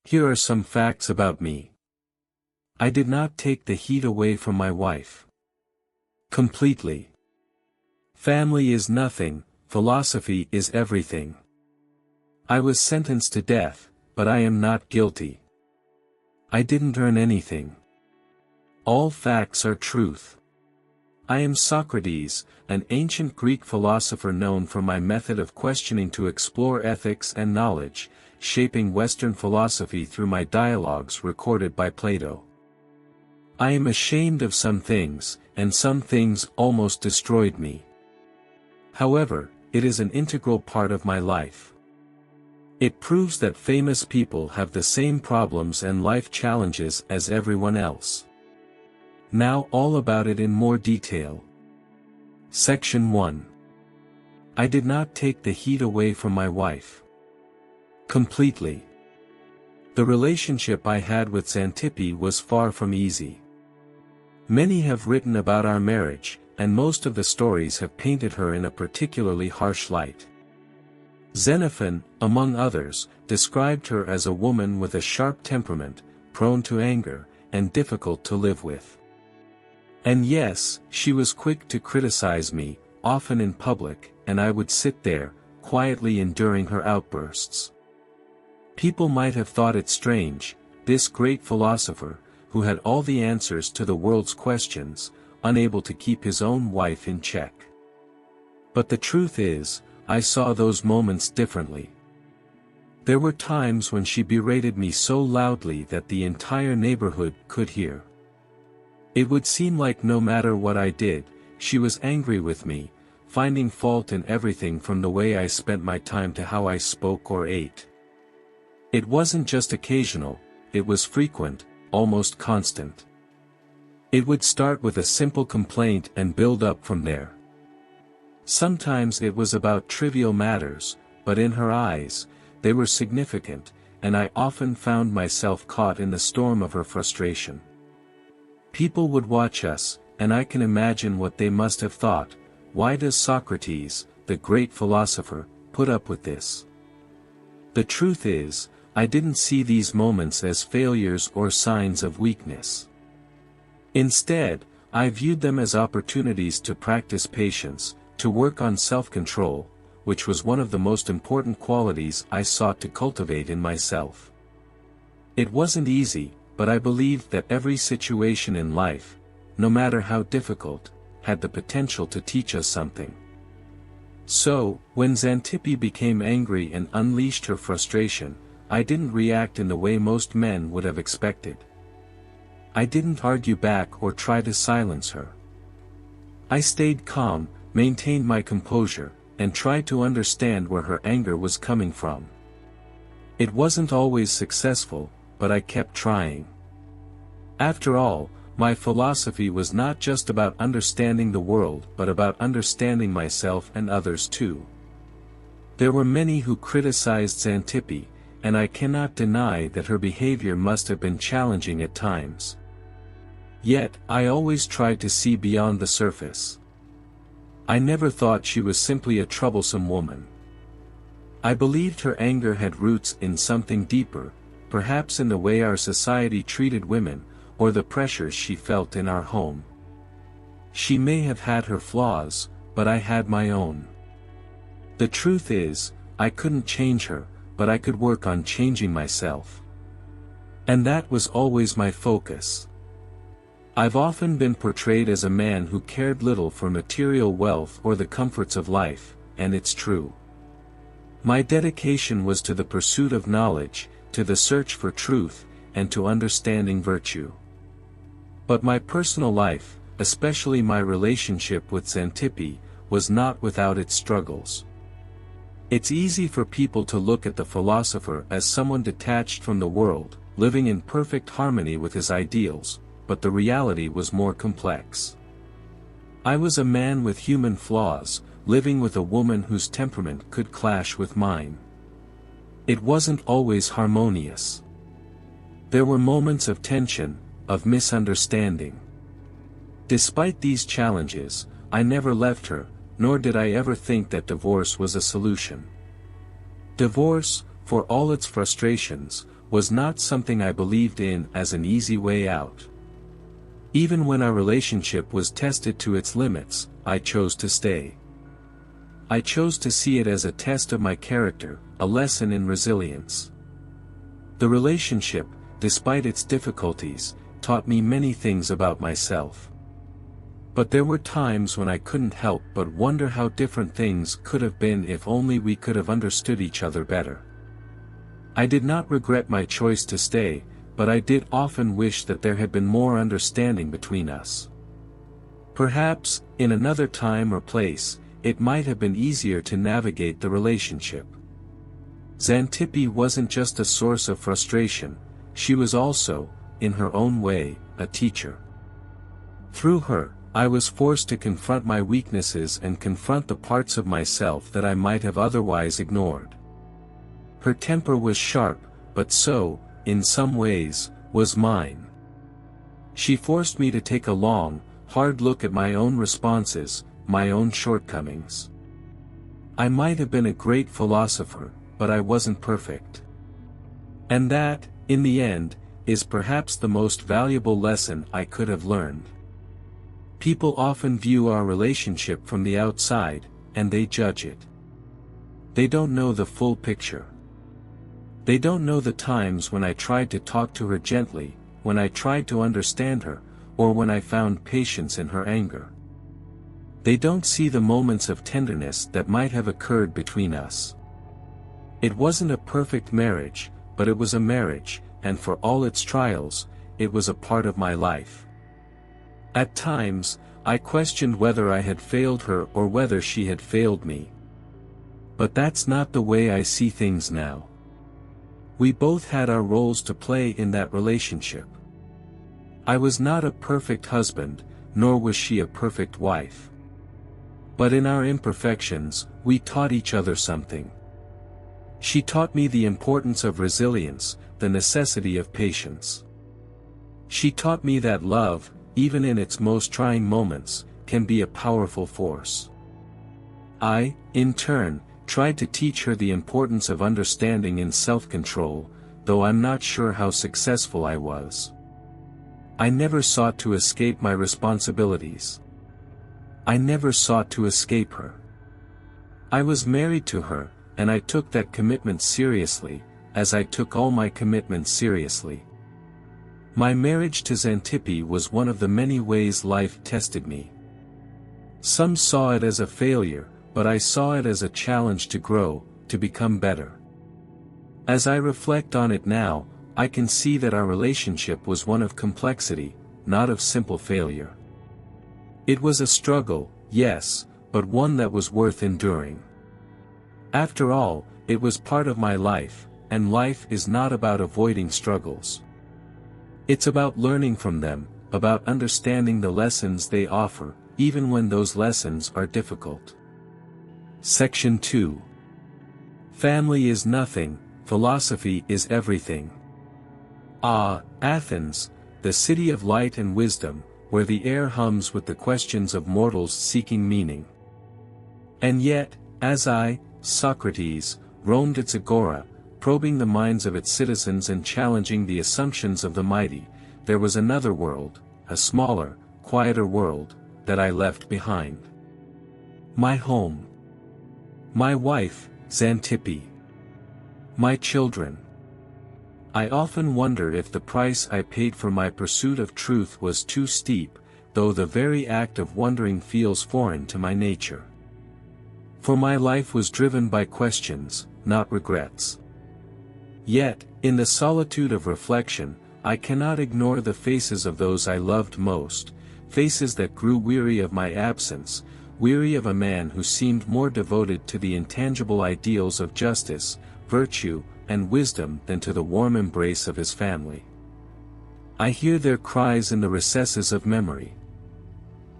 Here are some facts about me. I did not take the heat away from my wife. Completely. Family is nothing, philosophy is everything. I was sentenced to death, but I am not guilty. I didn't earn anything. All facts are truth. I am Socrates, an ancient Greek philosopher known for my method of questioning to explore ethics and knowledge, shaping Western philosophy through my dialogues recorded by Plato. I am ashamed of some things, and some things almost destroyed me. However, it is an integral part of my life. It proves that famous people have the same problems and life challenges as everyone else. Now all about it in more detail. Section 1. I did not take the heat away from my wife. Completely. The relationship I had with Xantippe was far from easy. Many have written about our marriage, and most of the stories have painted her in a particularly harsh light. Xenophon, among others, described her as a woman with a sharp temperament, prone to anger, and difficult to live with. And yes, she was quick to criticize me, often in public, and I would sit there, quietly enduring her outbursts. People might have thought it strange, this great philosopher, who had all the answers to the world's questions, unable to keep his own wife in check. But the truth is, I saw those moments differently. There were times when she berated me so loudly that the entire neighborhood could hear. It would seem like no matter what I did, she was angry with me, finding fault in everything from the way I spent my time to how I spoke or ate. It wasn't just occasional, it was frequent, almost constant. It would start with a simple complaint and build up from there. Sometimes it was about trivial matters, but in her eyes, they were significant, and I often found myself caught in the storm of her frustration. People would watch us, and I can imagine what they must have thought. Why does Socrates, the great philosopher, put up with this? The truth is, I didn't see these moments as failures or signs of weakness. Instead, I viewed them as opportunities to practice patience, to work on self-control, which was one of the most important qualities I sought to cultivate in myself. It wasn't easy, but I believed that every situation in life, no matter how difficult, had the potential to teach us something. So, when Xantippe became angry and unleashed her frustration, I didn't react in the way most men would have expected. I didn't argue back or try to silence her. I stayed calm, maintained my composure, and tried to understand where her anger was coming from. It wasn't always successful, but I kept trying. After all, my philosophy was not just about understanding the world but about understanding myself and others too. There were many who criticized Xantippe, and I cannot deny that her behavior must have been challenging at times. Yet, I always tried to see beyond the surface. I never thought she was simply a troublesome woman. I believed her anger had roots in something deeper, perhaps in the way our society treated women, or the pressures she felt in our home. She may have had her flaws, but I had my own. The truth is, I couldn't change her, but I could work on changing myself. And that was always my focus. I've often been portrayed as a man who cared little for material wealth or the comforts of life, and it's true. My dedication was to the pursuit of knowledge, to the search for truth, and to understanding virtue. But my personal life, especially my relationship with Xantippe, was not without its struggles. It's easy for people to look at the philosopher as someone detached from the world, living in perfect harmony with his ideals, but the reality was more complex. I was a man with human flaws, living with a woman whose temperament could clash with mine. It wasn't always harmonious. There were moments of tension, of misunderstanding. Despite these challenges, I never left her, nor did I ever think that divorce was a solution. Divorce, for all its frustrations, was not something I believed in as an easy way out. Even when our relationship was tested to its limits, I chose to stay. I chose to see it as a test of my character, a lesson in resilience. The relationship, despite its difficulties, taught me many things about myself. But there were times when I couldn't help but wonder how different things could have been if only we could have understood each other better. I did not regret my choice to stay, but I did often wish that there had been more understanding between us. Perhaps, in another time or place, it might have been easier to navigate the relationship. Xantippe wasn't just a source of frustration, she was also, in her own way, a teacher. Through her, I was forced to confront my weaknesses and confront the parts of myself that I might have otherwise ignored. Her temper was sharp, but so, in some ways, was mine. She forced me to take a long, hard look at my own responses, my own shortcomings. I might have been a great philosopher, but I wasn't perfect. And that, in the end, is perhaps the most valuable lesson I could have learned. People often view our relationship from the outside, and they judge it. They don't know the full picture. They don't know the times when I tried to talk to her gently, when I tried to understand her, or when I found patience in her anger. They don't see the moments of tenderness that might have occurred between us. It wasn't a perfect marriage, but it was a marriage, and for all its trials, it was a part of my life. At times, I questioned whether I had failed her or whether she had failed me. But that's not the way I see things now. We both had our roles to play in that relationship. I was not a perfect husband, nor was she a perfect wife. But in our imperfections, we taught each other something. She taught me the importance of resilience, the necessity of patience. She taught me that love, even in its most trying moments, can be a powerful force. I, in turn, tried to teach her the importance of understanding and self-control, though I'm not sure how successful I was. I never sought to escape my responsibilities. I never sought to escape her. I was married to her, and I took that commitment seriously, as I took all my commitments seriously. My marriage to Xantippe was one of the many ways life tested me. Some saw it as a failure, but I saw it as a challenge to grow, to become better. As I reflect on it now, I can see that our relationship was one of complexity, not of simple failure. It was a struggle, yes, but one that was worth enduring. After all, it was part of my life, and life is not about avoiding struggles. It's about learning from them, about understanding the lessons they offer, even when those lessons are difficult. Section 2. Family is nothing, philosophy is everything. Ah, Athens, the city of light and wisdom, where the air hums with the questions of mortals seeking meaning. And yet, as I, Socrates, roamed its agora, probing the minds of its citizens and challenging the assumptions of the mighty, there was another world, a smaller, quieter world, that I left behind. My home. My wife, Xantippe. My children. I often wonder if the price I paid for my pursuit of truth was too steep, though the very act of wondering feels foreign to my nature. For my life was driven by questions, not regrets. Yet, in the solitude of reflection, I cannot ignore the faces of those I loved most, faces that grew weary of my absence, weary of a man who seemed more devoted to the intangible ideals of justice, virtue, and wisdom than to the warm embrace of his family. I hear their cries in the recesses of memory.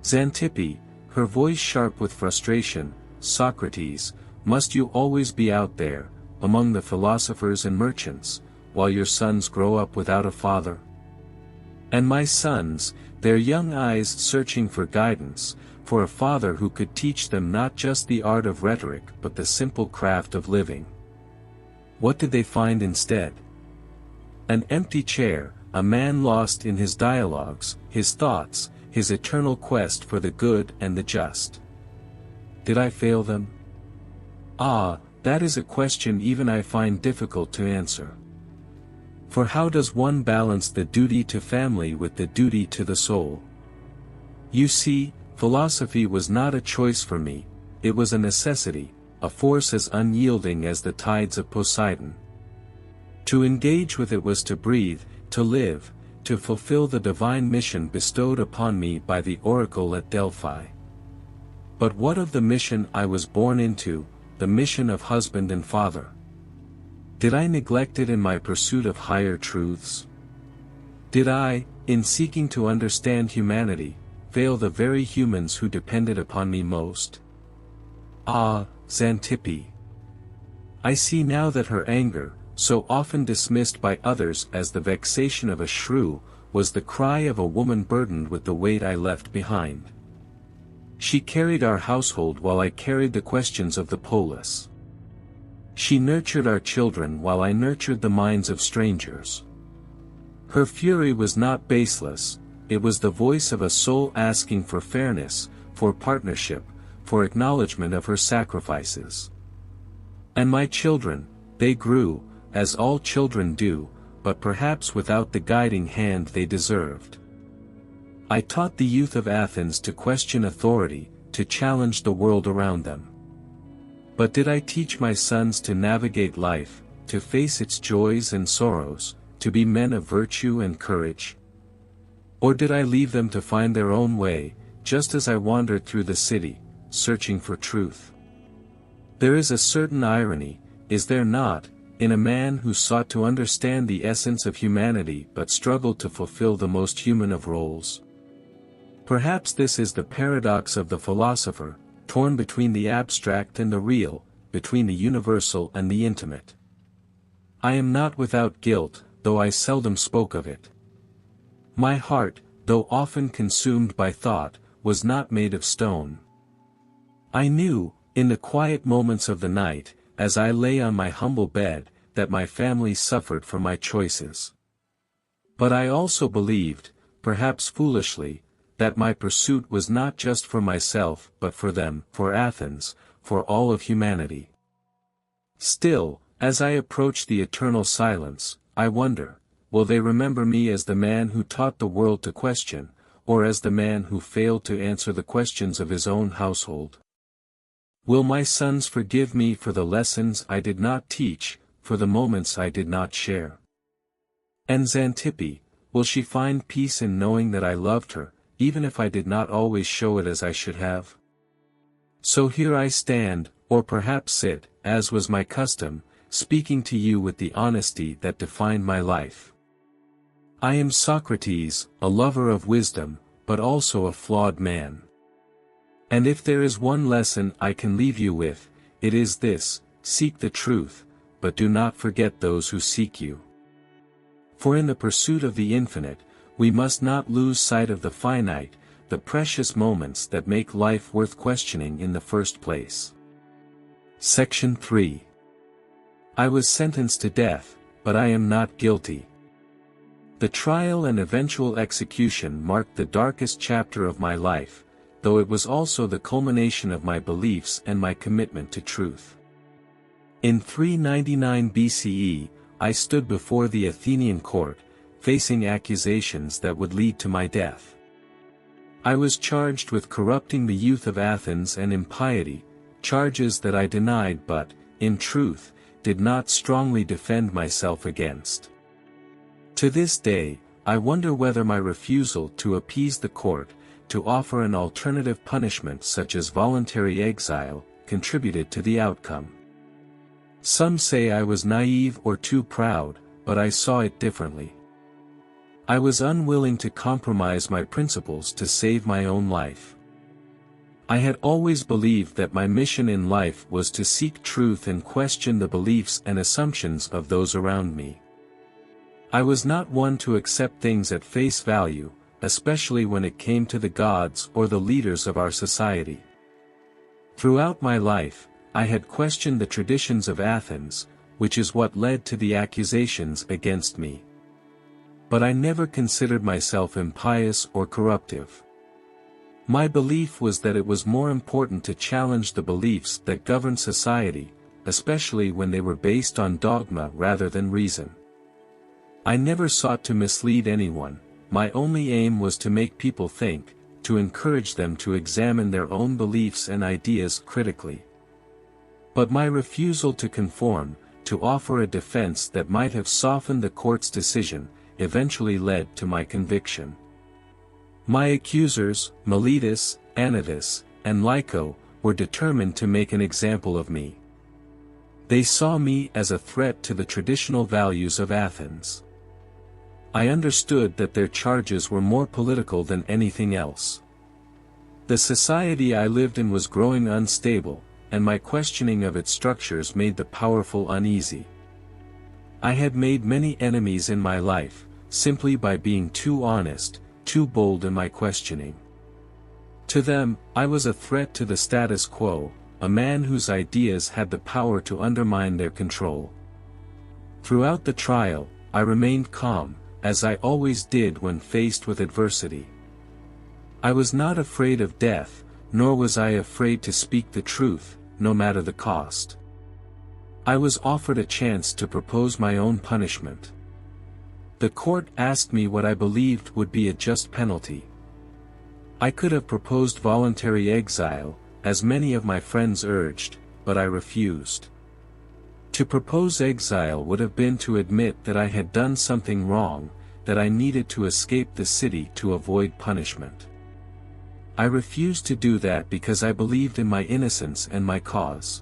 Xantippe, her voice sharp with frustration, Socrates, must you always be out there, among the philosophers and merchants, while your sons grow up without a father? And my sons, their young eyes searching for guidance, for a father who could teach them not just the art of rhetoric but the simple craft of living. What did they find instead? An empty chair, a man lost in his dialogues, his thoughts, his eternal quest for the good and the just. Did I fail them? Ah, that is a question even I find difficult to answer. For how does one balance the duty to family with the duty to the soul? You see, philosophy was not a choice for me, it was a necessity, a force as unyielding as the tides of Poseidon. To engage with it was to breathe, to live, to fulfill the divine mission bestowed upon me by the oracle at Delphi. But what of the mission I was born into, the mission of husband and father? Did I neglect it in my pursuit of higher truths? Did I, in seeking to understand humanity, fail the very humans who depended upon me most? Ah, Xantippe! I see now that her anger, so often dismissed by others as the vexation of a shrew, was the cry of a woman burdened with the weight I left behind. She carried our household while I carried the questions of the polis. She nurtured our children while I nurtured the minds of strangers. Her fury was not baseless, it was the voice of a soul asking for fairness, for partnership, for acknowledgement of her sacrifices. And my children, they grew, as all children do, but perhaps without the guiding hand they deserved. I taught the youth of Athens to question authority, to challenge the world around them. But did I teach my sons to navigate life, to face its joys and sorrows, to be men of virtue and courage? Or did I leave them to find their own way, just as I wandered through the city, searching for truth? There is a certain irony, is there not, in a man who sought to understand the essence of humanity but struggled to fulfill the most human of roles? Perhaps this is the paradox of the philosopher, torn between the abstract and the real, between the universal and the intimate. I am not without guilt, though I seldom spoke of it. My heart, though often consumed by thought, was not made of stone. I knew, in the quiet moments of the night, as I lay on my humble bed, that my family suffered from my choices. But I also believed, perhaps foolishly, that my pursuit was not just for myself but for them, for Athens, for all of humanity. Still, as I approach the eternal silence, I wonder, will they remember me as the man who taught the world to question, or as the man who failed to answer the questions of his own household? Will my sons forgive me for the lessons I did not teach, for the moments I did not share? And Xantippe, will she find peace in knowing that I loved her, even if I did not always show it as I should have? So here I stand, or perhaps sit, as was my custom, speaking to you with the honesty that defined my life. I am Socrates, a lover of wisdom, but also a flawed man. And if there is one lesson I can leave you with, it is this: seek the truth, but do not forget those who seek you. For in the pursuit of the infinite, we must not lose sight of the finite, the precious moments that make life worth questioning in the first place. Section 3. I was sentenced to death, but I am not guilty. The trial and eventual execution marked the darkest chapter of my life, though it was also the culmination of my beliefs and my commitment to truth. In 399 BCE, I stood before the Athenian court, facing accusations that would lead to my death. I was charged with corrupting the youth of Athens and impiety, charges that I denied but, in truth, did not strongly defend myself against. To this day, I wonder whether my refusal to appease the court, to offer an alternative punishment such as voluntary exile, contributed to the outcome. Some say I was naive or too proud, but I saw it differently. I was unwilling to compromise my principles to save my own life. I had always believed that my mission in life was to seek truth and question the beliefs and assumptions of those around me. I was not one to accept things at face value, especially when it came to the gods or the leaders of our society. Throughout my life, I had questioned the traditions of Athens, which is what led to the accusations against me. But I never considered myself impious or corruptive. My belief was that it was more important to challenge the beliefs that govern society, especially when they were based on dogma rather than reason. I never sought to mislead anyone. My only aim was to make people think, to encourage them to examine their own beliefs and ideas critically. But my refusal to conform, to offer a defense that might have softened the court's decision, eventually led to my conviction. My accusers, Miletus, Anytus, and Lyco, were determined to make an example of me. They saw me as a threat to the traditional values of Athens. I understood that their charges were more political than anything else. The society I lived in was growing unstable, and my questioning of its structures made the powerful uneasy. I had made many enemies in my life, simply by being too honest, too bold in my questioning. To them, I was a threat to the status quo, a man whose ideas had the power to undermine their control. Throughout the trial, I remained calm, as I always did when faced with adversity. I was not afraid of death, nor was I afraid to speak the truth, no matter the cost. I was offered a chance to propose my own punishment. The court asked me what I believed would be a just penalty. I could have proposed voluntary exile, as many of my friends urged, but I refused. To propose exile would have been to admit that I had done something wrong, that I needed to escape the city to avoid punishment. I refused to do that because I believed in my innocence and my cause.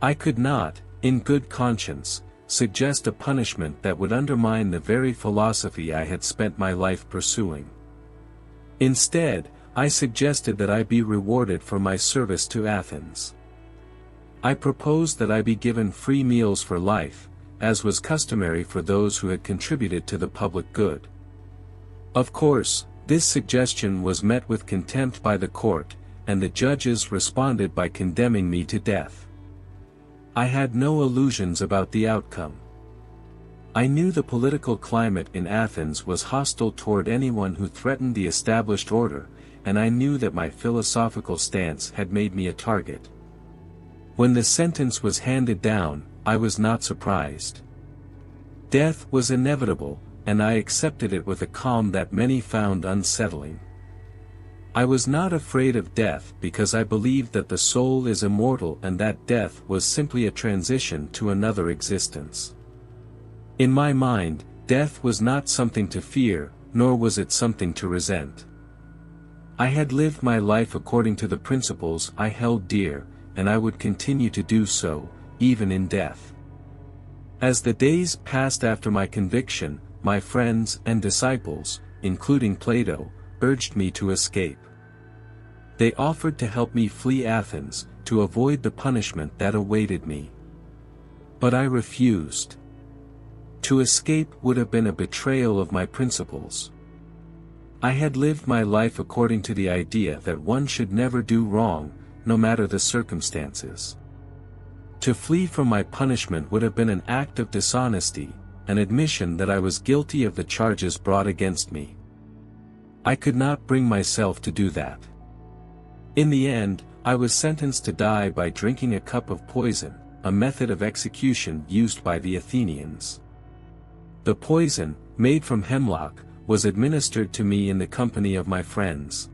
I could not, in good conscience, suggest a punishment that would undermine the very philosophy I had spent my life pursuing. Instead, I suggested that I be rewarded for my service to Athens. I proposed that I be given free meals for life, as was customary for those who had contributed to the public good. Of course, this suggestion was met with contempt by the court, and the judges responded by condemning me to death. I had no illusions about the outcome. I knew the political climate in Athens was hostile toward anyone who threatened the established order, and I knew that my philosophical stance had made me a target. When the sentence was handed down, I was not surprised. Death was inevitable, and I accepted it with a calm that many found unsettling. I was not afraid of death because I believed that the soul is immortal and that death was simply a transition to another existence. In my mind, death was not something to fear, nor was it something to resent. I had lived my life according to the principles I held dear, and I would continue to do so, even in death. As the days passed after my conviction, my friends and disciples, including Plato, urged me to escape. They offered to help me flee Athens, to avoid the punishment that awaited me. But I refused. To escape would have been a betrayal of my principles. I had lived my life according to the idea that one should never do wrong, no matter the circumstances. To flee from my punishment would have been an act of dishonesty, an admission that I was guilty of the charges brought against me. I could not bring myself to do that. In the end, I was sentenced to die by drinking a cup of poison, a method of execution used by the Athenians. The poison, made from hemlock, was administered to me in the company of my friends.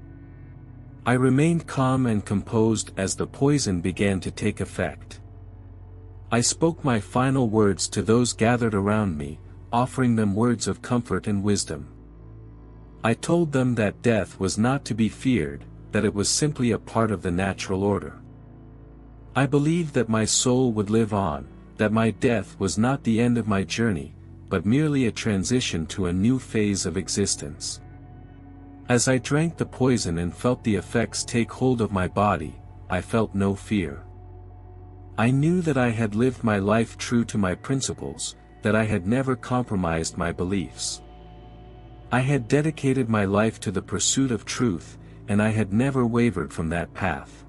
I remained calm and composed as the poison began to take effect. I spoke my final words to those gathered around me, offering them words of comfort and wisdom. I told them that death was not to be feared, that it was simply a part of the natural order. I believed that my soul would live on, that my death was not the end of my journey, but merely a transition to a new phase of existence. As I drank the poison and felt the effects take hold of my body, I felt no fear. I knew that I had lived my life true to my principles, that I had never compromised my beliefs. I had dedicated my life to the pursuit of truth, and I had never wavered from that path.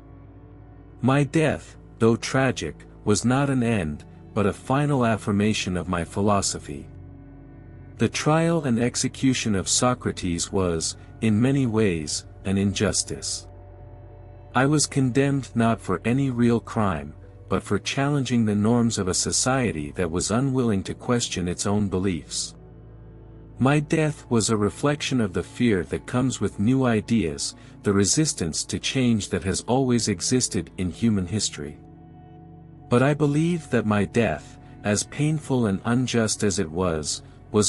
My death, though tragic, was not an end, but a final affirmation of my philosophy. The trial and execution of Socrates was, in many ways, an injustice. I was condemned not for any real crime, but for challenging the norms of a society that was unwilling to question its own beliefs. My death was a reflection of the fear that comes with new ideas, the resistance to change that has always existed in human history. But I believe that my death, as painful and unjust as it was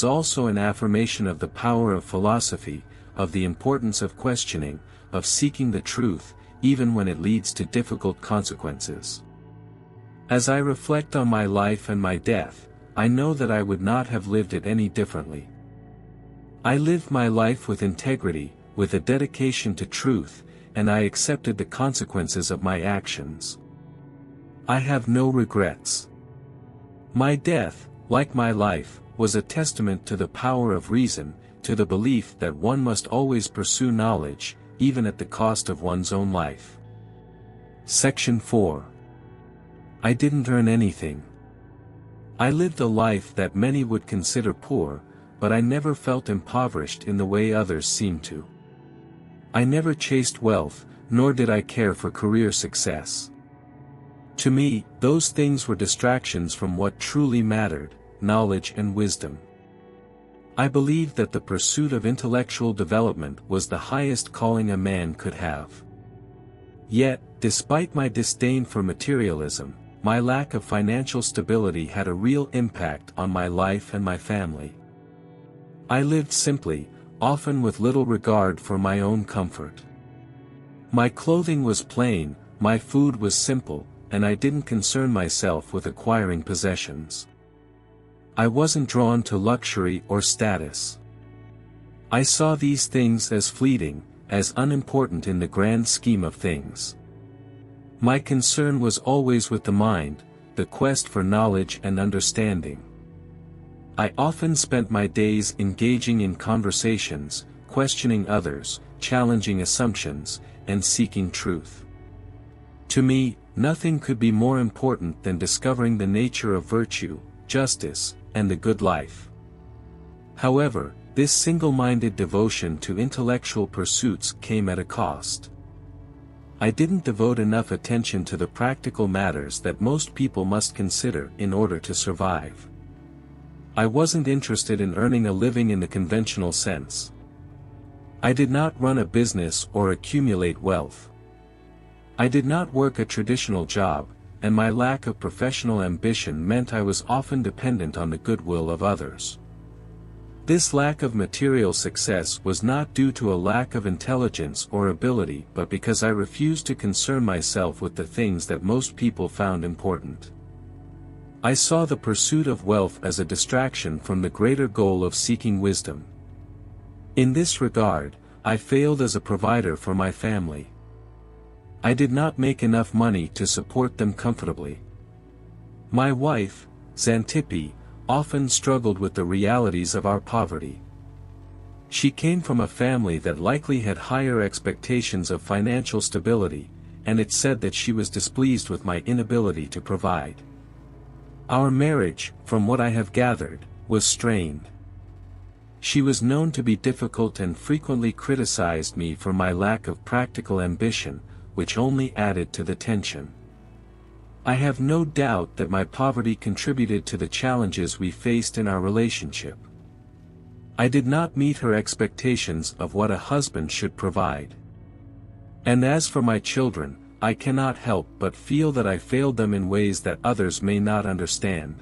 also an affirmation of the power of philosophy, of the importance of questioning, of seeking the truth, even when it leads to difficult consequences. As I reflect on my life and my death, I know that I would not have lived it any differently. I lived my life with integrity, with a dedication to truth, and I accepted the consequences of my actions. I have no regrets. My death, like my life, was a testament to the power of reason, to the belief that one must always pursue knowledge, even at the cost of one's own life. Section 4. I didn't earn anything. I lived a life that many would consider poor, but I never felt impoverished in the way others seem to. I never chased wealth, nor did I care for career success. To me, those things were distractions from what truly mattered, knowledge and wisdom. I believed that the pursuit of intellectual development was the highest calling a man could have. Yet, despite my disdain for materialism, my lack of financial stability had a real impact on my life and my family. I lived simply, often with little regard for my own comfort. My clothing was plain, my food was simple, and I didn't concern myself with acquiring possessions. I wasn't drawn to luxury or status. I saw these things as fleeting, as unimportant in the grand scheme of things. My concern was always with the mind, the quest for knowledge and understanding. I often spent my days engaging in conversations, questioning others, challenging assumptions, and seeking truth. To me, nothing could be more important than discovering the nature of virtue, justice, and the good life. However, this single-minded devotion to intellectual pursuits came at a cost. I didn't devote enough attention to the practical matters that most people must consider in order to survive. I wasn't interested in earning a living in the conventional sense. I did not run a business or accumulate wealth. I did not work a traditional job, and my lack of professional ambition meant I was often dependent on the goodwill of others. This lack of material success was not due to a lack of intelligence or ability but because I refused to concern myself with the things that most people found important. I saw the pursuit of wealth as a distraction from the greater goal of seeking wisdom. In this regard, I failed as a provider for my family. I did not make enough money to support them comfortably. My wife, Xantippe, often struggled with the realities of our poverty. She came from a family that likely had higher expectations of financial stability, and it said that she was displeased with my inability to provide. Our marriage, from what I have gathered, was strained. She was known to be difficult and frequently criticized me for my lack of practical ambition, which only added to the tension. I have no doubt that my poverty contributed to the challenges we faced in our relationship. I did not meet her expectations of what a husband should provide. And as for my children, I cannot help but feel that I failed them in ways that others may not understand.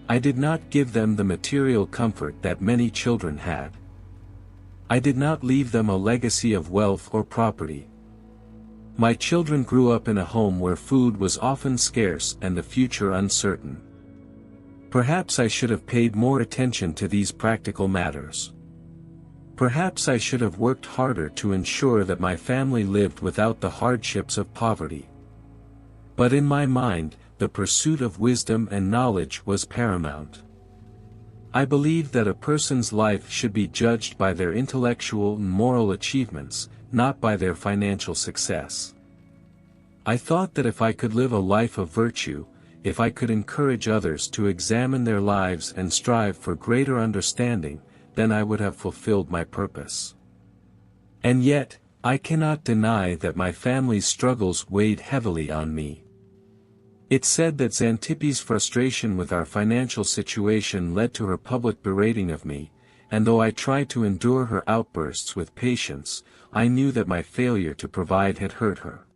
I did not give them the material comfort that many children had. I did not leave them a legacy of wealth or property. My children grew up in a home where food was often scarce and the future uncertain. Perhaps I should have paid more attention to these practical matters. Perhaps I should have worked harder to ensure that my family lived without the hardships of poverty. But in my mind, the pursuit of wisdom and knowledge was paramount. I believe that a person's life should be judged by their intellectual and moral achievements, not by their financial success. I thought that if I could live a life of virtue, if I could encourage others to examine their lives and strive for greater understanding, then I would have fulfilled my purpose. And yet, I cannot deny that my family's struggles weighed heavily on me. It's said that Xanthippes' frustration with our financial situation led to her public berating of me, and though I tried to endure her outbursts with patience, I knew that my failure to provide had hurt her.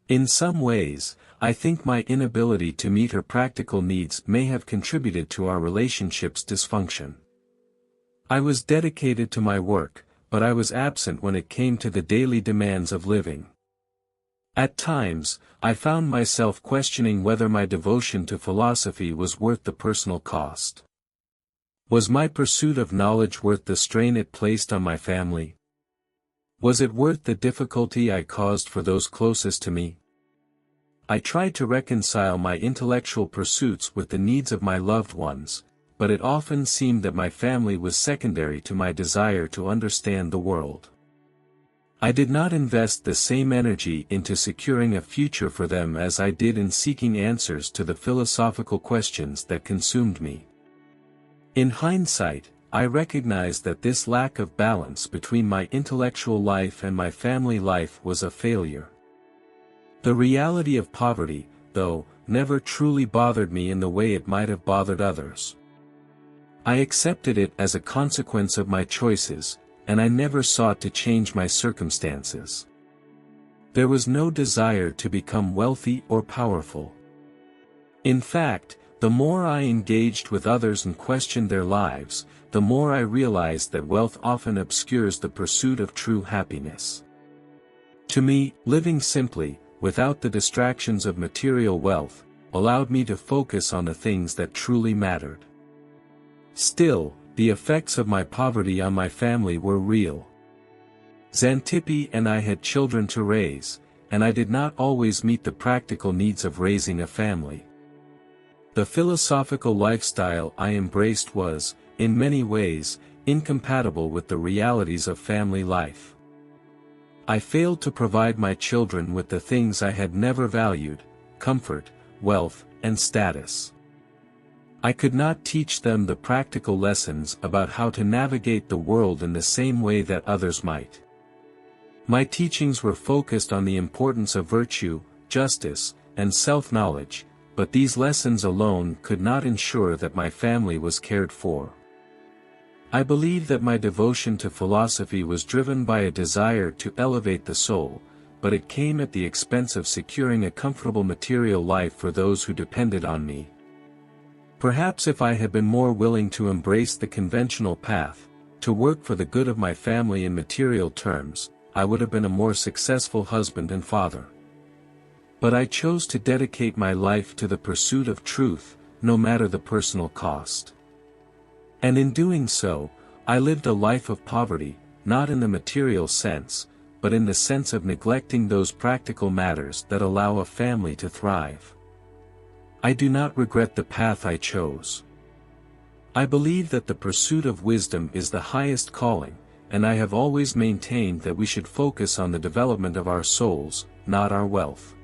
In some ways, I think my inability to meet her practical needs may have contributed to our relationship's dysfunction. I was dedicated to my work, but I was absent when it came to the daily demands of living. At times, I found myself questioning whether my devotion to philosophy was worth the personal cost. Was my pursuit of knowledge worth the strain it placed on my family? Was it worth the difficulty I caused for those closest to me? I tried to reconcile my intellectual pursuits with the needs of my loved ones, but it often seemed that my family was secondary to my desire to understand the world. I did not invest the same energy into securing a future for them as I did in seeking answers to the philosophical questions that consumed me. In hindsight, I recognize that this lack of balance between my intellectual life and my family life was a failure. The reality of poverty, though, never truly bothered me in the way it might have bothered others. I accepted it as a consequence of my choices, and I never sought to change my circumstances. There was no desire to become wealthy or powerful. In fact, the more I engaged with others and questioned their lives, the more I realized that wealth often obscures the pursuit of true happiness. To me, living simply, without the distractions of material wealth, allowed me to focus on the things that truly mattered. Still, the effects of my poverty on my family were real. Xanthippe and I had children to raise, and I did not always meet the practical needs of raising a family. The philosophical lifestyle I embraced was, in many ways, incompatible with the realities of family life. I failed to provide my children with the things I had never valued: comfort, wealth, and status. I could not teach them the practical lessons about how to navigate the world in the same way that others might. My teachings were focused on the importance of virtue, justice, and self-knowledge, but these lessons alone could not ensure that my family was cared for. I believe that my devotion to philosophy was driven by a desire to elevate the soul, but it came at the expense of securing a comfortable material life for those who depended on me. Perhaps if I had been more willing to embrace the conventional path, to work for the good of my family in material terms, I would have been a more successful husband and father. But I chose to dedicate my life to the pursuit of truth, no matter the personal cost. And in doing so, I lived a life of poverty, not in the material sense, but in the sense of neglecting those practical matters that allow a family to thrive. I do not regret the path I chose. I believe that the pursuit of wisdom is the highest calling, and I have always maintained that we should focus on the development of our souls, not our wealth.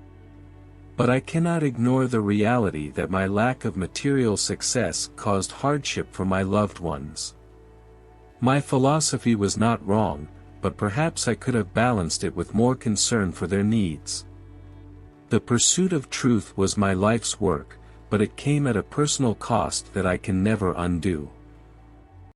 But I cannot ignore the reality that my lack of material success caused hardship for my loved ones. My philosophy was not wrong, but perhaps I could have balanced it with more concern for their needs. The pursuit of truth was my life's work, but it came at a personal cost that I can never undo.